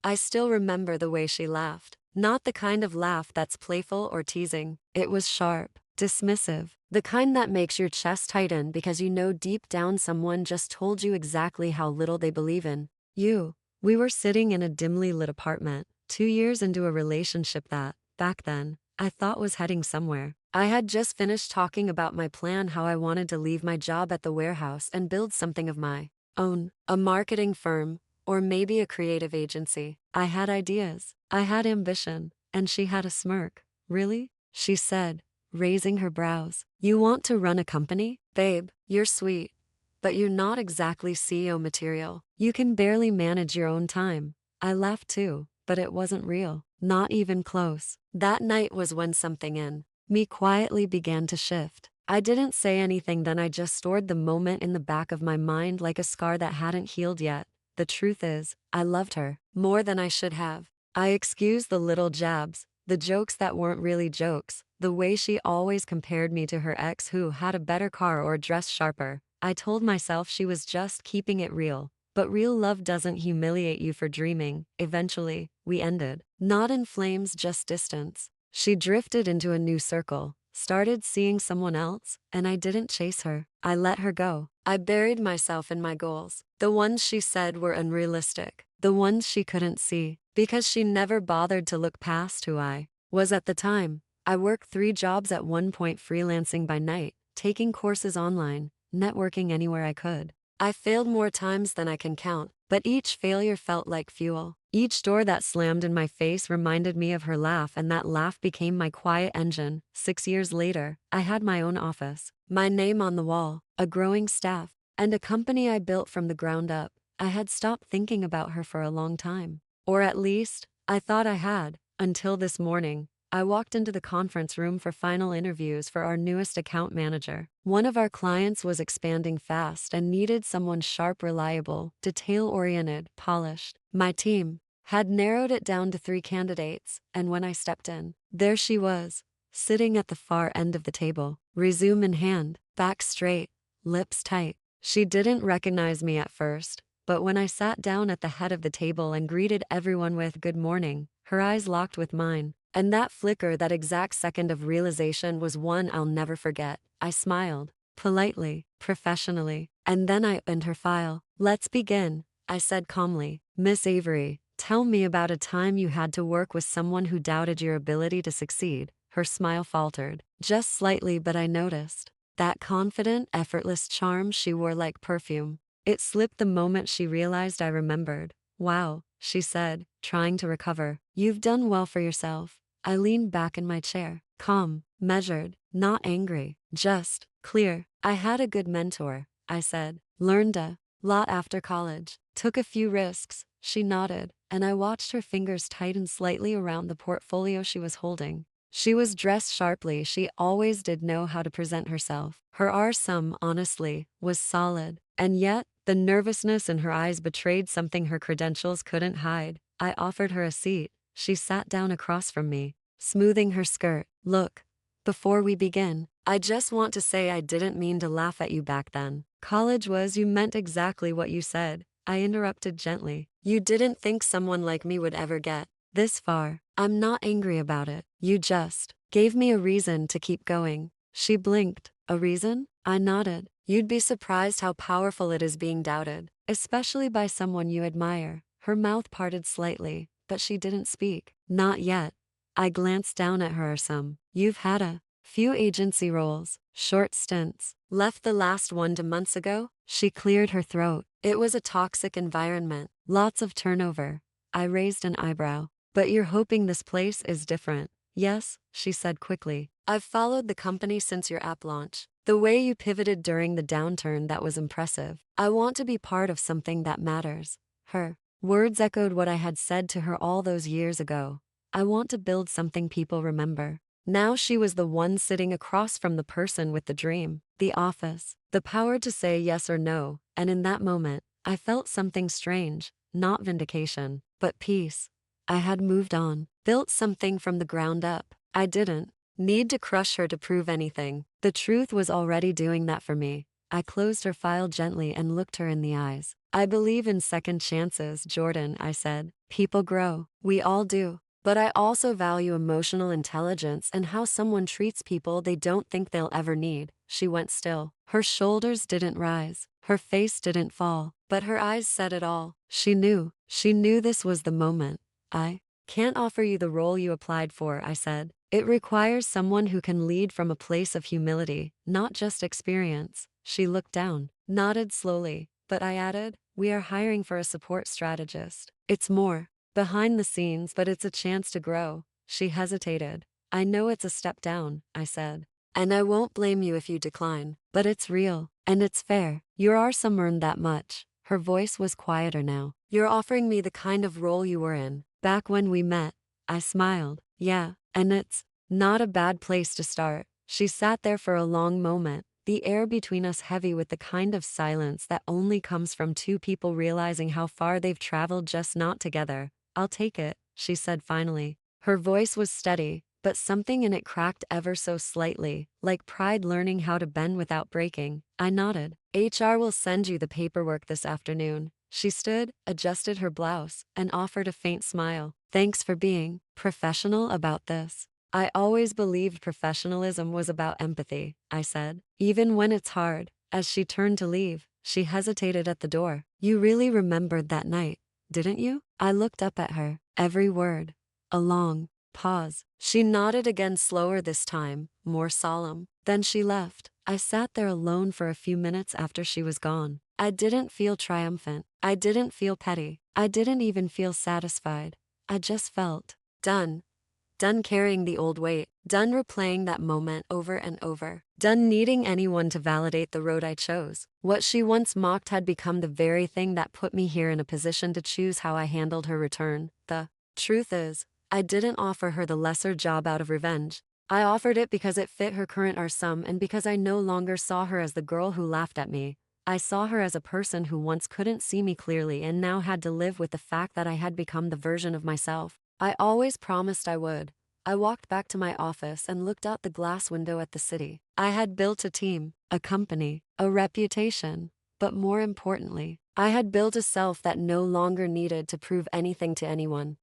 I still remember the way she laughed. Not the kind of laugh that's playful or teasing. It was sharp, dismissive, the kind that makes your chest tighten because you know deep down someone just told you exactly how little they believe in you. We were sitting in a dimly lit apartment, 2 years into a relationship that, back then, I thought was heading somewhere. I had just finished talking about my plan, how I wanted to leave my job at the warehouse and build something of my own, a marketing firm, or maybe a creative agency. I had ideas, I had ambition, and she had a smirk. Really? She said, raising her brows. You want to run a company? Babe, you're sweet, but you're not exactly CEO material. You can barely manage your own time. I laughed too, but it wasn't real. Not even close. That night was when something in me quietly began to shift. I didn't say anything then, I just stored the moment in the back of my mind like a scar that hadn't healed yet. The truth is, I loved her more than I should have. I excused the little jabs, the jokes that weren't really jokes, the way she always compared me to her ex who had a better car or dressed sharper. I told myself she was just keeping it real. But real love doesn't humiliate you for dreaming. Eventually, we ended. Not in flames, just distance. She drifted into a new circle, started seeing someone else, and I didn't chase her. I let her go. I buried myself in my goals, the ones she said were unrealistic, the ones she couldn't see, because she never bothered to look past who I was at the time. I worked 3 jobs at one point, freelancing by night, taking courses online, networking anywhere I could. I failed more times than I can count, but each failure felt like fuel. Each door that slammed in my face reminded me of her laugh, and that laugh became my quiet engine. 6 years later, I had my own office, my name on the wall, a growing staff, and a company I built from the ground up. I had stopped thinking about her for a long time. Or at least, I thought I had, until this morning. I walked into the conference room for final interviews for our newest account manager. One of our clients was expanding fast and needed someone sharp, reliable, detail-oriented, polished. My team had narrowed it down to 3 candidates, and when I stepped in, there she was, sitting at the far end of the table, resume in hand, back straight, lips tight. She didn't recognize me at first, but when I sat down at the head of the table and greeted everyone with "Good morning," her eyes locked with mine. And that flicker, that exact second of realization, was one I'll never forget. I smiled, politely, professionally, and then I opened her file. "Let's begin," I said calmly. "Miss Avery, tell me about a time you had to work with someone who doubted your ability to succeed." Her smile faltered, just slightly, but I noticed that confident, effortless charm she wore like perfume. It slipped the moment she realized I remembered. "Wow," she said, trying to recover. "You've done well for yourself." I leaned back in my chair, calm, measured, not angry, just clear. "I had a good mentor," I said. "Learned a lot after college. Took a few risks." She nodded, and I watched her fingers tighten slightly around the portfolio she was holding. She was dressed sharply. She always did know how to present herself. Her arsome, honestly, was solid. And yet, the nervousness in her eyes betrayed something her credentials couldn't hide. I offered her a seat. She sat down across from me, smoothing her skirt. "Look, before we begin, I just want to say I didn't mean to laugh at you back then. College was, you meant exactly what you said." I interrupted gently. "You didn't think someone like me would ever get this far." "I'm not angry about it. You just gave me a reason to keep going." She blinked. "A reason?" I nodded. "You'd be surprised how powerful it is being doubted, especially by someone you admire." Her mouth parted slightly, but she didn't speak. "Not yet." I glanced down at her. "Some. You've had a few agency roles, short stints. Left the last one 2 months ago." She cleared her throat. "It was a toxic environment, lots of turnover." I raised an eyebrow. "But you're hoping this place is different." "Yes," she said quickly. "I've followed the company since your app launch. The way you pivoted during the downturn, that was impressive. I want to be part of something that matters." Her words echoed what I had said to her all those years ago. I want to build something people remember. Now she was the one sitting across from the person with the dream, the office, the power to say yes or no, and in that moment, I felt something strange, not vindication, but peace. I had moved on, built something from the ground up. I didn't need to crush her to prove anything. The truth was already doing that for me. I closed her file gently and looked her in the eyes. "I believe in second chances, Jordan," I said. People grow. We all do. But I also value emotional intelligence and how someone treats people they don't think they'll ever need. She went still. Her shoulders didn't rise. Her face didn't fall. But her eyes said it all. She knew. She knew this was the moment. I can't offer you the role you applied for, I said. It requires someone who can lead from a place of humility, not just experience. She looked down, nodded slowly, but I added, we are hiring for a support strategist. It's more behind the scenes, but it's a chance to grow. She hesitated. I know it's a step down, I said. And I won't blame you if you decline, but it's real, and it's fair. You are some earned that much. Her voice was quieter now. You're offering me the kind of role you were in back when we met. I smiled. Yeah, and it's not a bad place to start. She sat there for a long moment, the air between us heavy with the kind of silence that only comes from two people realizing how far they've traveled just not together. I'll take it, she said finally. Her voice was steady, but something in it cracked ever so slightly, like pride learning how to bend without breaking. I nodded. HR will send you the paperwork this afternoon. She stood, adjusted her blouse, and offered a faint smile. Thanks for being professional about this. I always believed professionalism was about empathy, I said. Even when it's hard. As she turned to leave, she hesitated at the door. You really remembered that night, didn't you? I looked up at her. Every word. A long pause. She nodded again, slower this time, more solemn. Then she left. I sat there alone for a few minutes after she was gone. I didn't feel triumphant. I didn't feel petty. I didn't even feel satisfied. I just felt done. Done carrying the old weight. Done replaying that moment over and over. Done needing anyone to validate the road I chose. What she once mocked had become the very thing that put me here in a position to choose how I handled her return. The truth is, I didn't offer her the lesser job out of revenge. I offered it because it fit her current arsum and because I no longer saw her as the girl who laughed at me. I saw her as a person who once couldn't see me clearly and now had to live with the fact that I had become the version of myself I always promised I would. I walked back to my office and looked out the glass window at the city. I had built a team, a company, a reputation, but more importantly, I had built a self that no longer needed to prove anything to anyone.